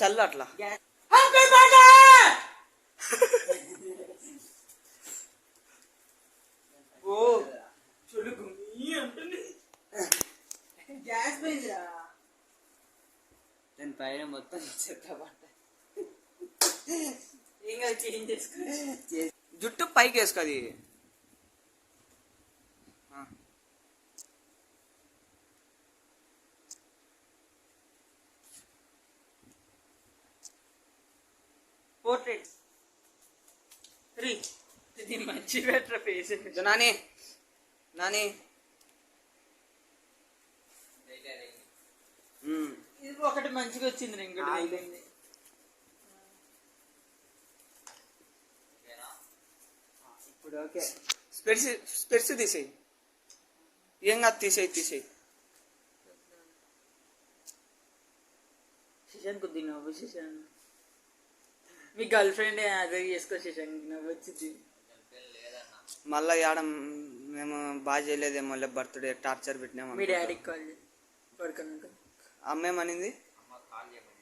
చల్లు అట్లా. ఓ చులుగు అంటుంది. గ్యాస్ పోయిందిరా. నేను పైన మొత్తం చెత్త పడ్డ. ఇంకా చేంజ్ చేసుకో. జుట్టు పైకి వేసుకోది. పోర్ట్రేట్ ఇది మంచి బెటర్ ఫేస్. నాని నాని ఇది ఒకటి మంచిగా వచ్చింది. ఇంకోటి ఇప్పుడు ఓకే. స్పెట్స్ తీసేయి. ఏం కాదు, తీసేయి. శశాంక్ కొద్ది నవ్వు. శశాంక్ మీ గర్ల్ ఫ్రెండ్ అదే చేసుకో. శశాంక్ నవ్వు వచ్చింది. మళ్ళీ ఆడ మేము బాగా చేయలేదేమో బర్త్డే టార్చర్ పెట్టినాము. మీ డాడీకి కాల్ చేసి పడుకున్నాక అమ్మేమనింది? కాల్ చేయమని